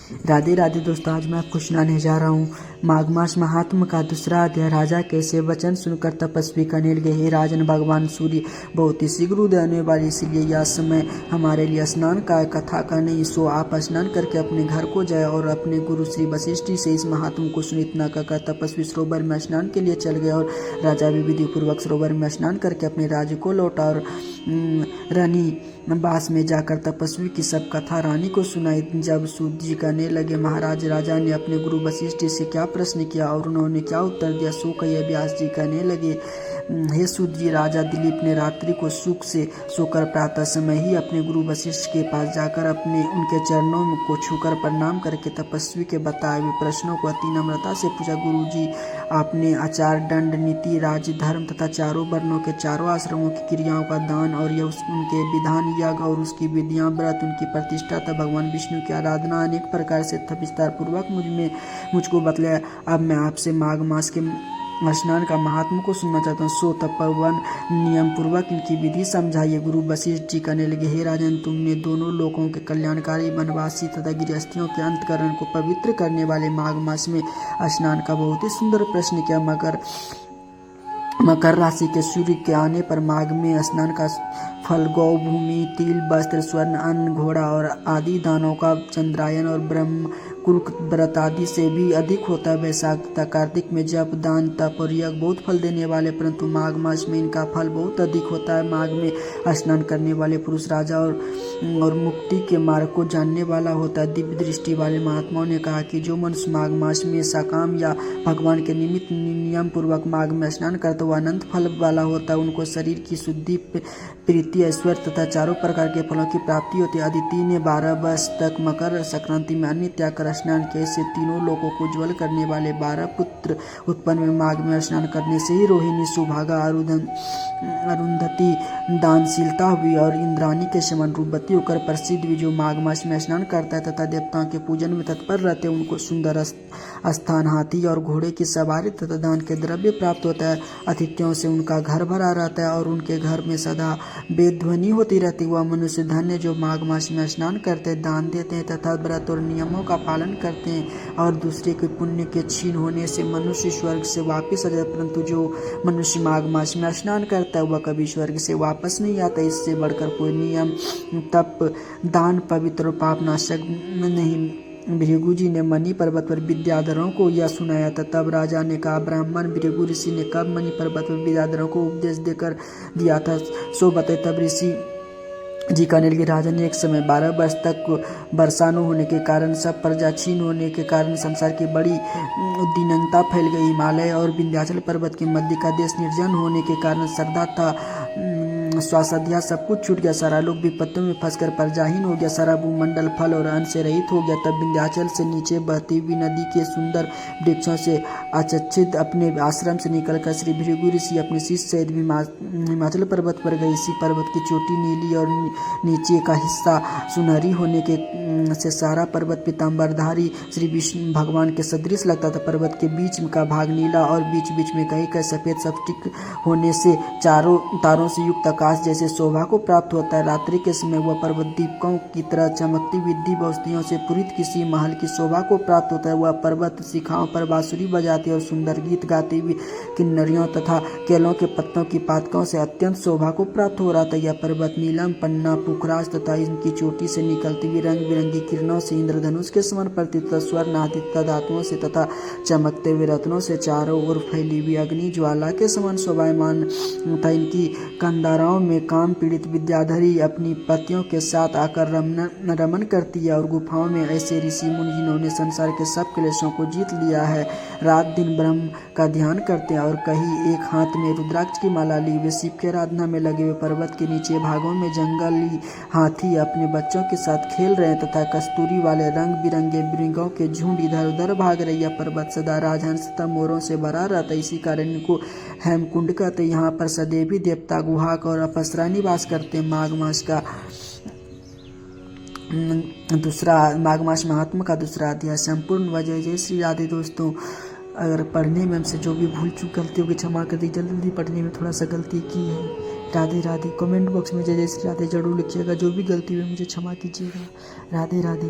राधे राधे दोस्तों, आज मैं आपको सुनाने जा रहा हूँ माघ मास महात्म का दूसरा अध्याय। राजा कैसे वचन सुनकर तपस्वी कहने लगे, हे राजन, भगवान सूर्य बहुत ही शीघ्र उदय होने वाले, इसलिए यह समय हमारे लिए स्नान का कथा का नहीं। सो आप स्नान करके अपने घर को जाए और अपने गुरु श्री वशिष्ठ से इस महात्म को सुनिए। इतना कहकर तपस्वी सरोवर में स्नान के लिए चल गए और राजा भी विधि पूर्वक सरोवर में स्नान करके अपने राज्य को लौटा और रानी बास में जाकर तपस्वी की सब कथा रानी को सुनाई। जब सूत जी कहने लगे, महाराज, राजा ने अपने गुरु वशिष्ठ से क्या प्रश्न किया और उन्होंने क्या उत्तर दिया, सो कहिए। व्यास जी कहने लगे, हे सूत जी, राजा दिलीप ने रात्रि को सुख से सोकर प्रातः समय ही अपने गुरु वशिष्ठ के पास जाकर उनके चरणों को छूकर प्रणाम करके तपस्वी के बताए हुए प्रश्नों को अति नम्रता से पूछा। गुरु जी, आपने आचार, दंड, नीति, राज, धर्म तथा चारों वर्णों के चारों आश्रमों की क्रियाओं का दान और उनके विधान, यज्ञ और उसकी विधियां, व्रत, उनकी प्रतिष्ठा तथा भगवान विष्णु की आराधना अनेक प्रकार से विस्तार पूर्वक मुझको बतलाया। अब मैं आपसे माघ मास के स्नान का महात्मा को सुनना चाहता हूँ। सो तपोवन नियम पूर्वक इनकी विधि समझाइए। गुरु वशिष्ठ जी कहने लगे, हे राजन, तुमने दोनों लोगों के कल्याणकारी, वनवासी तथा गृहस्थियों के अंतकरण को पवित्र करने वाले माघ मास में स्नान का बहुत ही सुंदर प्रश्न किया। मकर राशि के सूर्य के आने पर माघ में स्नान का फल गौ, भूमि, तिल, वस्त्र, स्वर्ण, अन्न, घोड़ा और आदि दानों का चंद्रायन और ब्रह्म कुरुक व्रत आदि से भी अधिक होता है। वैशाख तथा कार्तिक में जप, दान, तप और यज्ञ बहुत फल देने वाले, परंतु माघ मास में इनका फल बहुत अधिक होता है। माघ में स्नान करने वाले पुरुष राजा और मुक्ति के मार्ग को जानने वाला होता है। दिव्य दृष्टि वाले महात्माओं ने कहा कि जो मनुष्य माघ मास में सकाम या भगवान के निमित्त नियम पूर्वक माघ में स्नान करता हुआ अनंत फल वाला होता है। उनको शरीर की शुद्धि, प्रीति, ऐश्वर्य तथा चारों प्रकार के फलों की प्राप्ति होती है। अदिति ने 12 वर्ष तक मकर संक्रांति में अन्न त्याग कर स्नान किए। से तीनों लोगों को उज्ज्वल करने वाले 12 पुत्र उत्पन्न हुए। माघ में स्नान करने से ही रोहिणी, सुभागा, अरुंधति दानशीलता हुई और इंद्राणी के समान रूपवती होकर प्रसिद्ध हुई। जो माघ मास में स्नान करता है तथा देवताओं के पूजन में तत्पर रहते हैं, उनको सुंदर स्थान, हाथी और घोड़े की सवारी तथा दान के द्रव्य प्राप्त होता है। अतिथियों से उनका घर भरा रहता है और उनके घर में सदा वेद ध्वनि होती रहती है। वह मनुष्य धन्य जो माघ मास में स्नान करते हैं, दान देते हैं तथा व्रत और नियमों का पालन करते हैं और दूसरे के पुण्य के छीन होने से मनुष्य स्वर्ग से वापस आ जाए। परंतु जो मनुष्य माघ मास में स्नान करता है, वह कभी स्वर्ग से वापस नहीं आता। इससे बढ़कर कोई नियम, तप, दान, पवित्र और पापनाशक नहीं। भृगु जी ने मणि पर्वत पर विद्याधरों को यह सुनाया था। तब राजा ने कहा, ब्राह्मण भृगु ऋषि ने कब मणि पर्वत पर विद्याधरों को उपदेश देकर दिया था, सो बताए। तब ऋषि जी कहने लगे, राजा ने एक समय 12 वर्ष तक वर्षा न होने के कारण, सब प्रजा क्षीण होने के कारण संसार की बड़ी दीनता फैल गई। हिमालय और विंध्याचल पर्वत के मध्य का देश निर्जन होने के कारण श्रद्धा था, स्वासाध्या सब कुछ छूट गया। सारा लोग विपत्तियों में फंसकर प्रजाहीन हो गया। सारा भूमंडल फल और अन्न से रहित हो गया। तब विंध्याचल से नीचे बहती हुई नदी के सुंदर वृक्षों से आच्छादित अपने आश्रम से निकलकर श्री भृगु ऋषि अपने शिष्य सहित हिमाचल पर्वत पर गए। इसी पर्वत की चोटी नीली और नीचे का हिस्सा सुनहरी होने के से सारा पर्वत पीताम्बरधारी श्री विष्णु भगवान के सदृश लगता था। पर्वत के बीच का भाग नीला और बीच बीच में कहीं सफेद स्फटिक होने से चारों तारों से युक्त आकाश जैसे शोभा को प्राप्त होता है। रात्रि के समय वह पर्वत दीपकों की तरह चमकती विधि वस्तुओं से पूरित किसी महल की शोभा को प्राप्त होता है। वह पर्वत शिखाओं पर बांसुरी बजाती और सुंदर गीत गाती हुई किन्नरियों तथा केलों के पत्तों की पातकों से अत्यंत शोभा को प्राप्त हो रहा था। यह पर्वत नीलम, पन्ना, पुखराज तथा इनकी चोटी से निकलती हुई रंग बिरंगी किरणों से इंद्रधनुष के समान प्रतीत था। स्वर्ण आदित्य धातुओं से तथा चमकते हुए रत्नों से चारों ओर फैली हुई अग्नि ज्वाला के समान शोभायमान था। इनकी कंधाराओं में काम पीड़ित विद्याधरी अपनी पतियों के साथ आकर रमन करती है और गुफाओं में ऐसे ऋषि मुनि जिन्होंने संसार के सब क्लेशों को जीत लिया है, रात दिन ब्रह्म का ध्यान करते हैं और कहीं एक हाथ में रुद्राक्ष की माला ली वे शिव की आराधना में लगे हुए। पर्वत के नीचे भागों में जंगली हाथी अपने बच्चों के साथ खेल रहे हैं तथा कस्तूरी वाले रंग बिरंगे मृगों के झुंड इधर उधर भाग रही है। पर्वत सदा राजहंस तथा मोरों से भरा रहता है, इसी कारण इनको हेमकुंड कहते हैं। यहाँ पर सदैवी देवता, गुहाक और अपसरा निवास करते हैं। माघ मास महात्मा का दूसरा अध्याय संपूर्ण वजह। जय श्री राधे दोस्तों, अगर पढ़ने में हमसे जो भी भूल चूक गलती होगी क्षमा कर दी। जल्दी पढ़ने में थोड़ा सा गलती की है। राधे राधे। कमेंट बॉक्स में जय जय श्री राधे जरूर लिखिएगा। जो भी गलती हुई मुझे क्षमा कीजिएगा। राधे राधे।